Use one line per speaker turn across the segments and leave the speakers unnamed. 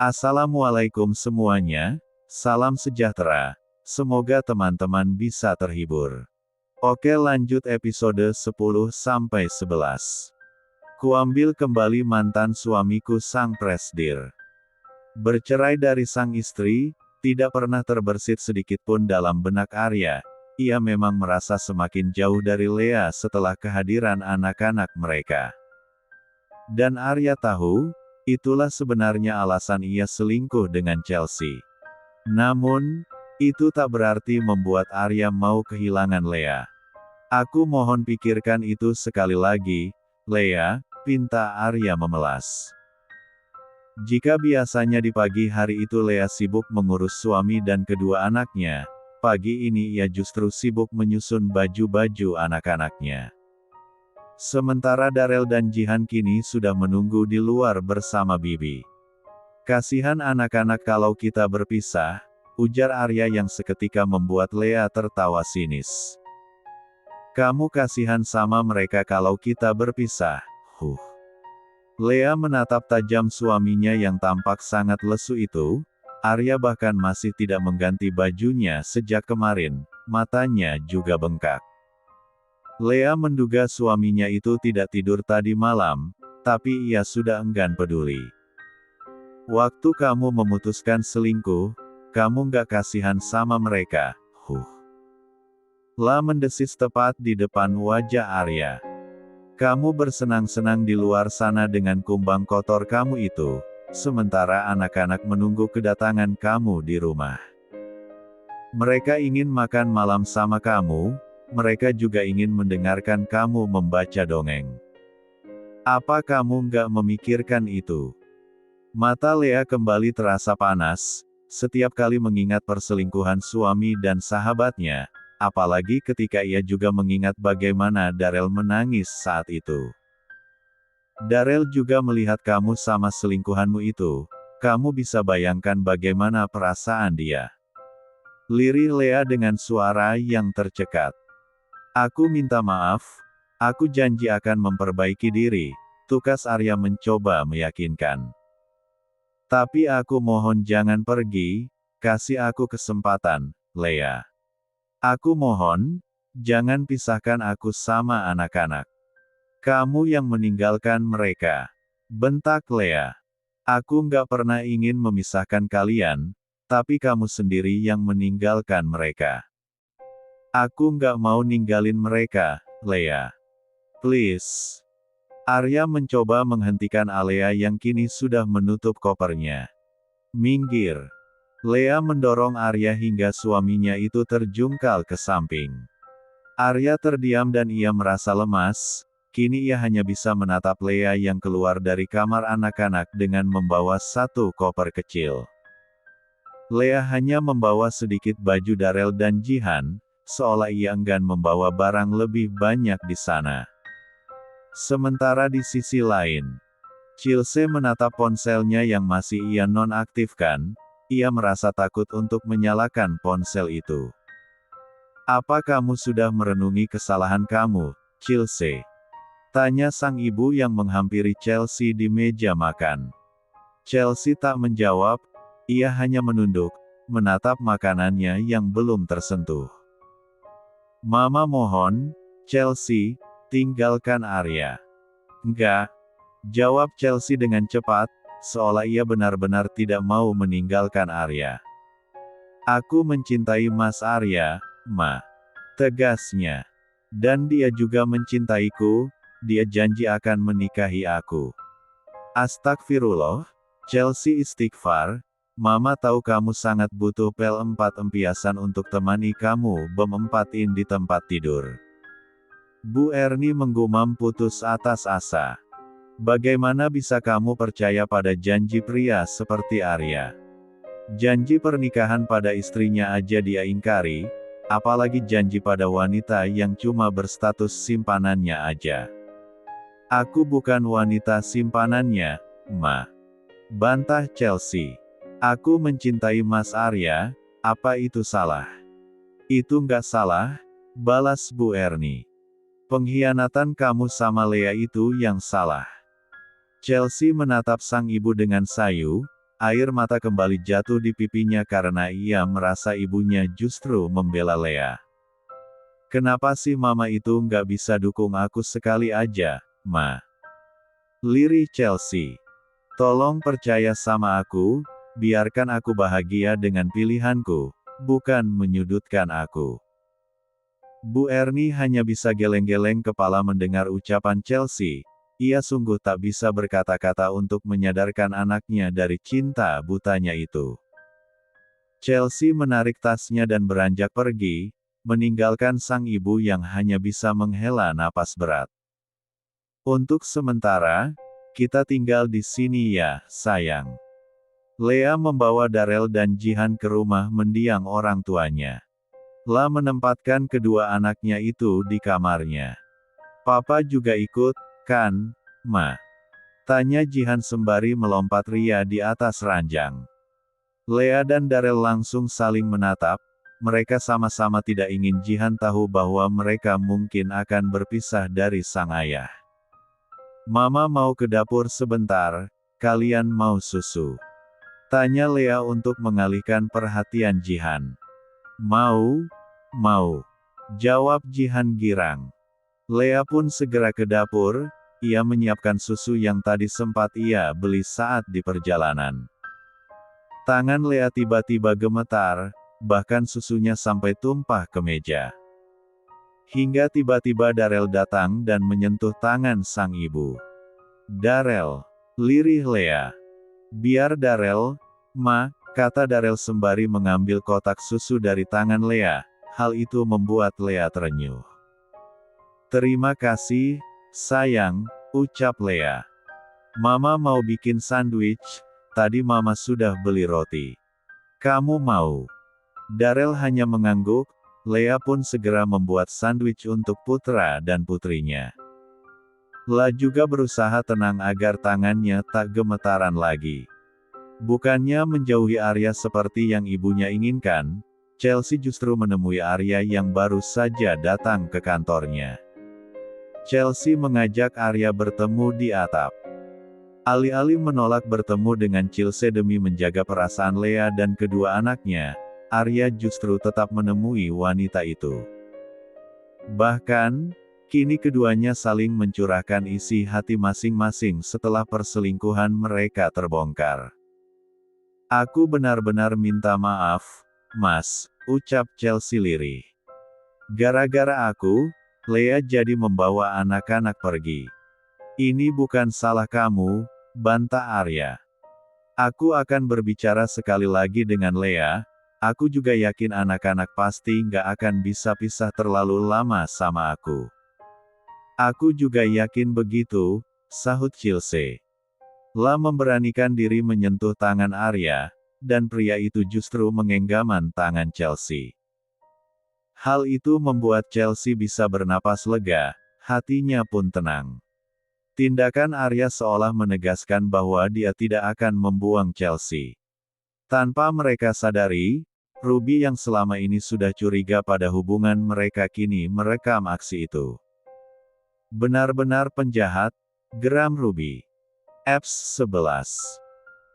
Assalamualaikum semuanya, salam sejahtera. Semoga teman-teman bisa terhibur. Oke, lanjut episode 10-11. Kuambil kembali mantan suamiku sang presdir. Bercerai dari sang istri, tidak pernah terbersit sedikitpun dalam benak Arya. Ia memang merasa semakin jauh dari Lea setelah kehadiran anak-anak mereka. Dan Arya tahu, itulah sebenarnya alasan ia selingkuh dengan Chelsea. Namun, itu tak berarti membuat Arya mau kehilangan Lea. Aku mohon pikirkan itu sekali lagi, Lea, pinta Arya memelas. Jika biasanya di pagi hari itu Lea sibuk mengurus suami dan kedua anaknya, pagi ini ia justru sibuk menyusun baju-baju anak-anaknya. Sementara Darel dan Jihan kini sudah menunggu di luar bersama Bibi. Kasihan anak-anak kalau kita berpisah, ujar Arya yang seketika membuat Lea tertawa sinis. Kamu kasihan sama mereka kalau kita berpisah, Lea menatap tajam suaminya yang tampak sangat lesu itu. Arya bahkan masih tidak mengganti bajunya sejak kemarin, matanya juga bengkak. Lea menduga suaminya itu tidak tidur tadi malam, tapi ia sudah enggan peduli. Waktu kamu memutuskan selingkuh, kamu nggak kasihan sama mereka, La mendesis tepat di depan wajah Arya. Kamu bersenang-senang di luar sana dengan kumbang kotor kamu itu, sementara anak-anak menunggu kedatangan kamu di rumah. Mereka ingin makan malam sama kamu, mereka juga ingin mendengarkan kamu membaca dongeng. Apa kamu nggak memikirkan itu? Mata Lea kembali terasa panas, setiap kali mengingat perselingkuhan suami dan sahabatnya, apalagi ketika ia juga mengingat bagaimana Darel menangis saat itu. Darel juga melihat kamu sama selingkuhanmu itu, kamu bisa bayangkan bagaimana perasaan dia. Lirih Lea dengan suara yang tercekat. Aku minta maaf, aku janji akan memperbaiki diri, tukas Arya mencoba meyakinkan. Tapi aku mohon jangan pergi, kasih aku kesempatan, Lea. Aku mohon, jangan pisahkan aku sama anak-anak. Kamu yang meninggalkan mereka. Bentak Lea. Aku nggak pernah ingin memisahkan kalian, tapi kamu sendiri yang meninggalkan mereka. Aku nggak mau ninggalin mereka, Lea. Please. Arya mencoba menghentikan Alea yang kini sudah menutup kopernya. Minggir. Lea mendorong Arya hingga suaminya itu terjungkal ke samping. Arya terdiam dan ia merasa lemas, kini ia hanya bisa menatap Lea yang keluar dari kamar anak-anak dengan membawa satu koper kecil. Lea hanya membawa sedikit baju Darel dan Jihan, seolah ia enggan membawa barang lebih banyak di sana. Sementara di sisi lain, Chelsea menatap ponselnya yang masih ia nonaktifkan, ia merasa takut untuk menyalakan ponsel itu. Apa kamu sudah merenungi kesalahan kamu, Chelsea? Tanya sang ibu yang menghampiri Chelsea di meja makan. Chelsea tak menjawab, ia hanya menunduk, menatap makanannya yang belum tersentuh. Mama mohon, Chelsea, tinggalkan Arya. Enggak, jawab Chelsea dengan cepat, seolah ia benar-benar tidak mau meninggalkan Arya. Aku mencintai Mas Arya, Ma. Tegasnya. Dan dia juga mencintaiku, dia janji akan menikahi aku. Astagfirullah, Chelsea istighfar, Mama tahu kamu sangat butuh pel 4 empiasan untuk temani kamu bemempatin di tempat tidur. Bu Erni menggumam putus atas asa. Bagaimana bisa kamu percaya pada janji pria seperti Arya? Janji pernikahan pada istrinya aja dia ingkari, apalagi janji pada wanita yang cuma berstatus simpanannya aja. Aku bukan wanita simpanannya, Ma. Bantah Chelsea. Aku mencintai Mas Arya, apa itu salah? Itu nggak salah, balas Bu Erni. Pengkhianatan kamu sama Lea itu yang salah. Chelsea menatap sang ibu dengan sayu, air mata kembali jatuh di pipinya karena ia merasa ibunya justru membela Lea. Kenapa sih mama itu nggak bisa dukung aku sekali aja, Ma? Lirih Chelsea. Tolong percaya sama aku, biarkan aku bahagia dengan pilihanku, bukan menyudutkan aku. Bu Ernie hanya bisa geleng-geleng kepala mendengar ucapan Chelsea. Ia sungguh tak bisa berkata-kata untuk menyadarkan anaknya dari cinta butanya itu. Chelsea menarik tasnya dan beranjak pergi, meninggalkan sang ibu yang hanya bisa menghela napas berat. Untuk sementara, kita tinggal di sini ya, sayang. Lea membawa Darrell dan Jihan ke rumah mendiang orang tuanya. La menempatkan kedua anaknya itu di kamarnya. Papa juga ikut, kan, Ma? Tanya Jihan sembari melompat ria di atas ranjang. Lea dan Darrell langsung saling menatap, mereka sama-sama tidak ingin Jihan tahu bahwa mereka mungkin akan berpisah dari sang ayah. Mama mau ke dapur sebentar, kalian mau susu? Tanya Lea untuk mengalihkan perhatian Jihan. Mau, jawab Jihan girang. Lea pun segera ke dapur, ia menyiapkan susu yang tadi sempat ia beli saat di perjalanan. Tangan Lea tiba-tiba gemetar, bahkan susunya sampai tumpah ke meja. Hingga tiba-tiba Darrell datang dan menyentuh tangan sang ibu. Darrell, lirih Lea. Biar Darrell, Ma, kata Darrell sembari mengambil kotak susu dari tangan Lea. Hal itu membuat Lea terenyuh. Terima kasih, sayang, ucap Lea. Mama mau bikin sandwich, tadi Mama sudah beli roti. Kamu mau? Darrell hanya mengangguk, Lea pun segera membuat sandwich untuk putra dan putrinya. La juga berusaha tenang agar tangannya tak gemetaran lagi. Bukannya menjauhi Arya seperti yang ibunya inginkan, Chelsea justru menemui Arya yang baru saja datang ke kantornya. Chelsea mengajak Arya bertemu di atap. Alih-alih menolak bertemu dengan Chelsea demi menjaga perasaan Lea dan kedua anaknya, Arya justru tetap menemui wanita itu. Bahkan, kini keduanya saling mencurahkan isi hati masing-masing setelah perselingkuhan mereka terbongkar. Aku benar-benar minta maaf, Mas, ucap Chelsea lirih. Gara-gara aku, Lea jadi membawa anak-anak pergi. Ini bukan salah kamu, bantah Arya. Aku akan berbicara sekali lagi dengan Lea, aku juga yakin anak-anak pasti nggak akan bisa pisah terlalu lama sama aku. Aku juga yakin begitu, sahut Chelsea. La memberanikan diri menyentuh tangan Arya, dan pria itu justru menggenggaman tangan Chelsea. Hal itu membuat Chelsea bisa bernapas lega, hatinya pun tenang. Tindakan Arya seolah menegaskan bahwa dia tidak akan membuang Chelsea. Tanpa mereka sadari, Ruby yang selama ini sudah curiga pada hubungan mereka kini merekam aksi itu. Benar-benar penjahat, geram Ruby. Eps 11.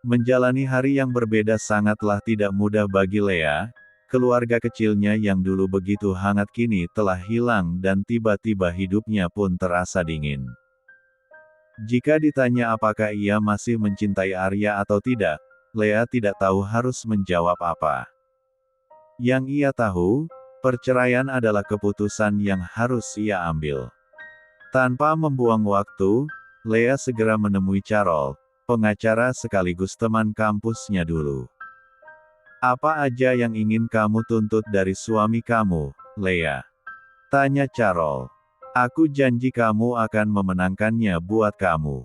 Menjalani hari yang berbeda sangatlah tidak mudah bagi Lea, keluarga kecilnya yang dulu begitu hangat kini telah hilang dan tiba-tiba hidupnya pun terasa dingin. Jika ditanya apakah ia masih mencintai Arya atau tidak, Lea tidak tahu harus menjawab apa. Yang ia tahu, perceraian adalah keputusan yang harus ia ambil. Tanpa membuang waktu, Lea segera menemui Carol, pengacara sekaligus teman kampusnya dulu. Apa aja yang ingin kamu tuntut dari suami kamu, Lea? Tanya Carol. Aku janji kamu akan memenangkannya buat kamu.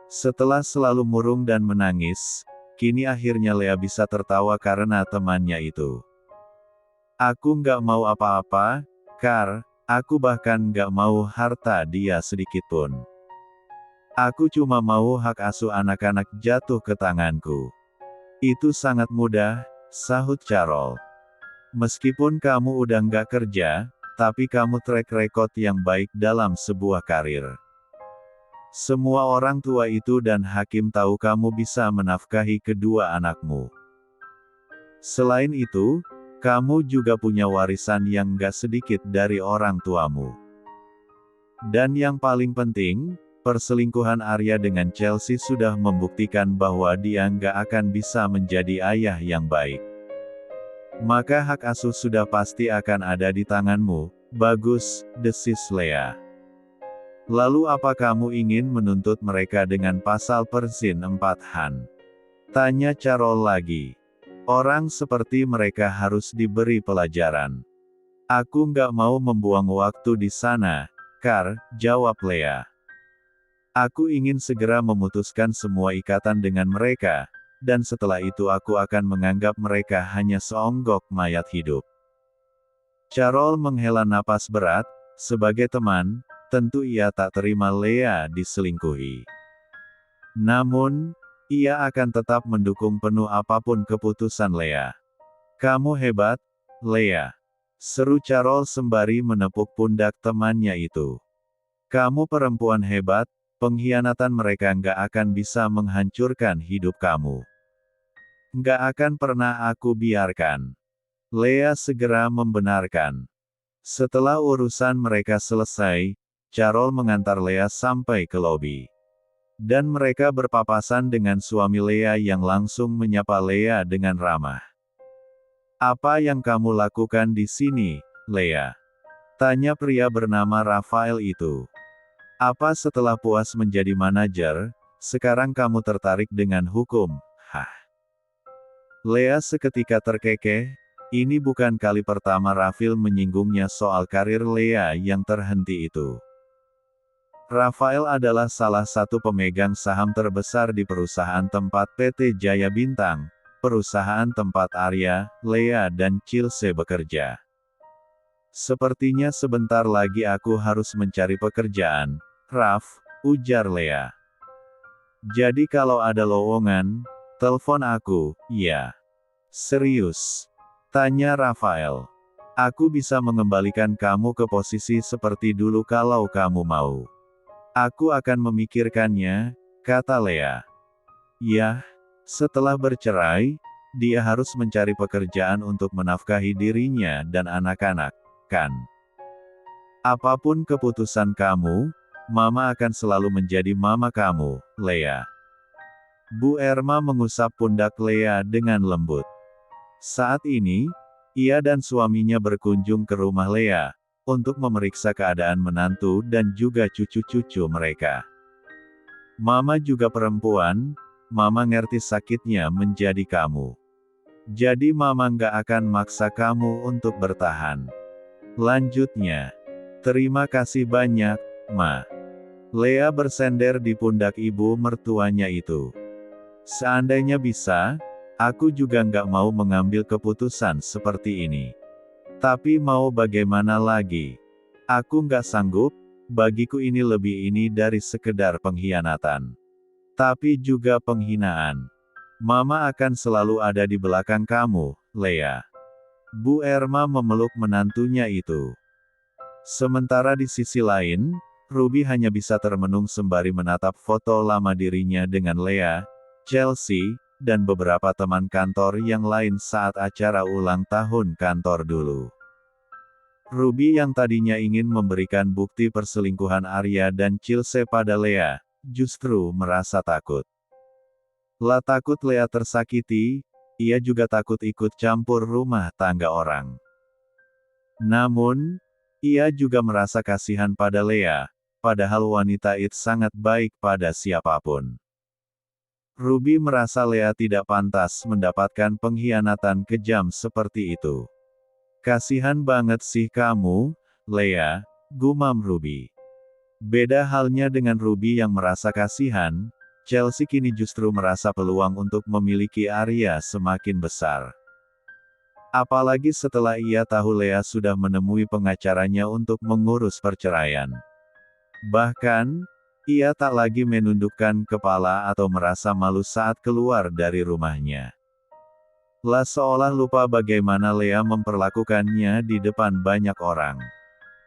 Setelah selalu murung dan menangis, kini akhirnya Lea bisa tertawa karena temannya itu. Aku nggak mau apa-apa, Kar, aku bahkan nggak mau harta dia sedikitpun. Aku cuma mau hak asuh anak-anak jatuh ke tanganku. Itu sangat mudah, sahut Carol. Meskipun kamu udah nggak kerja, tapi kamu track record yang baik dalam sebuah karir. Semua orang tua itu dan hakim tahu kamu bisa menafkahi kedua anakmu. Selain itu, kamu juga punya warisan yang gak sedikit dari orang tuamu. Dan yang paling penting, perselingkuhan Arya dengan Chelsea sudah membuktikan bahwa dia nggak akan bisa menjadi ayah yang baik. Maka hak asuh sudah pasti akan ada di tanganmu. Bagus, desis Lea. Lalu apa kamu ingin menuntut mereka dengan pasal Perzin 4 Han? Tanya Carol lagi. Orang seperti mereka harus diberi pelajaran. Aku nggak mau membuang waktu di sana, Kar, jawab Lea. Aku ingin segera memutuskan semua ikatan dengan mereka, dan setelah itu aku akan menganggap mereka hanya seonggok mayat hidup. Carol menghela napas berat, sebagai teman, tentu ia tak terima Lea diselingkuhi. Namun, ia akan tetap mendukung penuh apapun keputusan Lea. Kamu hebat, Lea. Seru Carol sembari menepuk pundak temannya itu. Kamu perempuan hebat, pengkhianatan mereka nggak akan bisa menghancurkan hidup kamu. Nggak akan pernah aku biarkan. Lea segera membenarkan. Setelah urusan mereka selesai, Carol mengantar Lea sampai ke lobi. Dan mereka berpapasan dengan suami Lea yang langsung menyapa Lea dengan ramah. Apa yang kamu lakukan di sini, Lea? Tanya pria bernama Rafael itu. Apa setelah puas menjadi manajer, sekarang kamu tertarik dengan hukum? Hah? Lea seketika terkekeh, ini bukan kali pertama Rafael menyinggungnya soal karir Lea yang terhenti itu. Rafael adalah salah satu pemegang saham terbesar di perusahaan tempat PT Jaya Bintang, perusahaan tempat Arya, Lea dan Chelsea bekerja. Sepertinya sebentar lagi aku harus mencari pekerjaan, Raf, ujar Lea. Jadi kalau ada lowongan, telepon aku, ya. Serius? Tanya Rafael. Aku bisa mengembalikan kamu ke posisi seperti dulu kalau kamu mau. Aku akan memikirkannya, kata Lea. Yah, setelah bercerai, dia harus mencari pekerjaan untuk menafkahi dirinya dan anak-anak, kan? Apapun keputusan kamu, Mama akan selalu menjadi mama kamu, Lea. Bu Erma mengusap pundak Lea dengan lembut. Saat ini, ia dan suaminya berkunjung ke rumah Lea, untuk memeriksa keadaan menantu dan juga cucu-cucu mereka. Mama juga perempuan, Mama ngerti sakitnya menjadi kamu. Jadi Mama nggak akan maksa kamu untuk bertahan. Lanjutnya, terima kasih banyak, Ma. Lea bersender di pundak ibu mertuanya itu. Seandainya bisa, aku juga nggak mau mengambil keputusan seperti ini. Tapi mau bagaimana lagi? Aku nggak sanggup, bagiku ini lebih dari sekedar pengkhianatan. Tapi juga penghinaan. Mama akan selalu ada di belakang kamu, Lea. Bu Erma memeluk menantunya itu. Sementara di sisi lain, Ruby hanya bisa termenung sembari menatap foto lama dirinya dengan Lea, Chelsea, dan beberapa teman kantor yang lain saat acara ulang tahun kantor dulu. Ruby yang tadinya ingin memberikan bukti perselingkuhan Arya dan Chelsea pada Lea, justru merasa takut. Lah takut Lea tersakiti, ia juga takut ikut campur rumah tangga orang. Namun, ia juga merasa kasihan pada Lea, padahal wanita itu sangat baik pada siapapun. Ruby merasa Lea tidak pantas mendapatkan pengkhianatan kejam seperti itu. Kasihan banget sih kamu, Lea, gumam Ruby. Beda halnya dengan Ruby yang merasa kasihan, Chelsea kini justru merasa peluang untuk memiliki Arya semakin besar. Apalagi setelah ia tahu Lea sudah menemui pengacaranya untuk mengurus perceraian. Bahkan, ia tak lagi menundukkan kepala atau merasa malu saat keluar dari rumahnya. Lah seolah lupa bagaimana Lea memperlakukannya di depan banyak orang.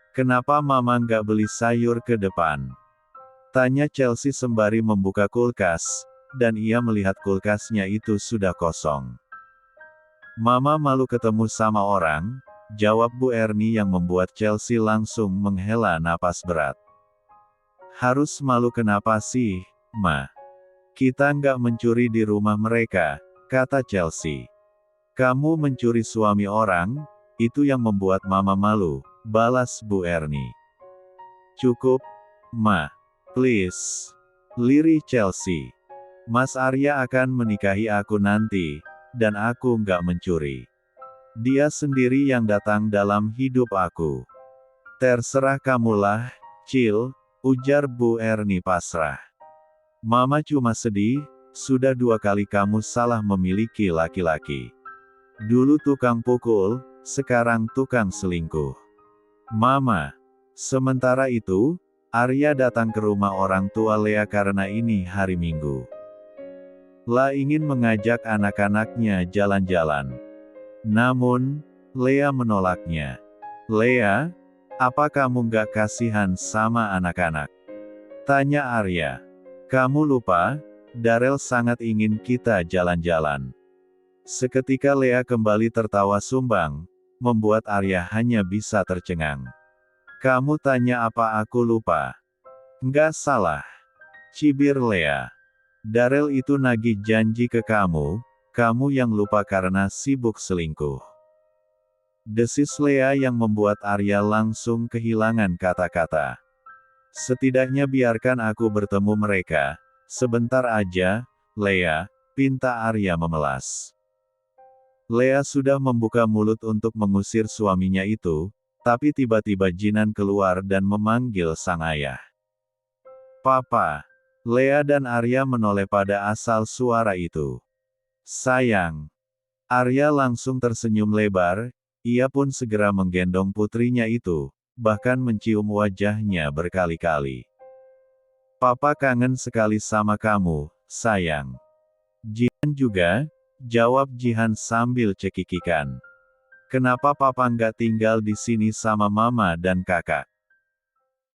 Kenapa Mama nggak beli sayur ke depan? Tanya Chelsea sembari membuka kulkas, dan ia melihat kulkasnya itu sudah kosong. Mama malu ketemu sama orang, jawab Bu Ernie yang membuat Chelsea langsung menghela napas berat. Harus malu kenapa sih, Ma? Kita nggak mencuri di rumah mereka, kata Chelsea. Kamu mencuri suami orang, itu yang membuat Mama malu, balas Bu Ernie. Cukup, Ma. Please. Lirih Chelsea. Mas Arya akan menikahi aku nanti, dan aku nggak mencuri. Dia sendiri yang datang dalam hidup aku. Terserah kamulah, Cil, ujar Bu Ernie pasrah. Mama cuma sedih, sudah 2 kali kamu salah memiliki laki-laki. Dulu tukang pukul, sekarang tukang selingkuh. Mama. Sementara itu, Arya datang ke rumah orang tua Lea karena ini hari Minggu. La ingin mengajak anak-anaknya jalan-jalan. Namun, Lea menolaknya. Lea, apa kamu nggak kasihan sama anak-anak? Tanya Arya. Kamu lupa, Darel sangat ingin kita jalan-jalan. Seketika Lea kembali tertawa sumbang, membuat Arya hanya bisa tercengang. Kamu tanya apa aku lupa? Nggak salah. Cibir Lea. Darel itu nagih janji ke kamu yang lupa karena sibuk selingkuh. Desis Lea yang membuat Arya langsung kehilangan kata-kata. Setidaknya biarkan aku bertemu mereka, sebentar aja, Lea, pinta Arya memelas. Lea sudah membuka mulut untuk mengusir suaminya itu, tapi tiba-tiba Jinan keluar dan memanggil sang ayah. Papa. Lea dan Arya menoleh pada asal suara itu. Sayang. Arya langsung tersenyum lebar, ia pun segera menggendong putrinya itu, bahkan mencium wajahnya berkali-kali. Papa kangen sekali sama kamu, sayang. Jihan juga, jawab Jihan sambil cekikikan. Kenapa papa nggak tinggal di sini sama mama dan kakak?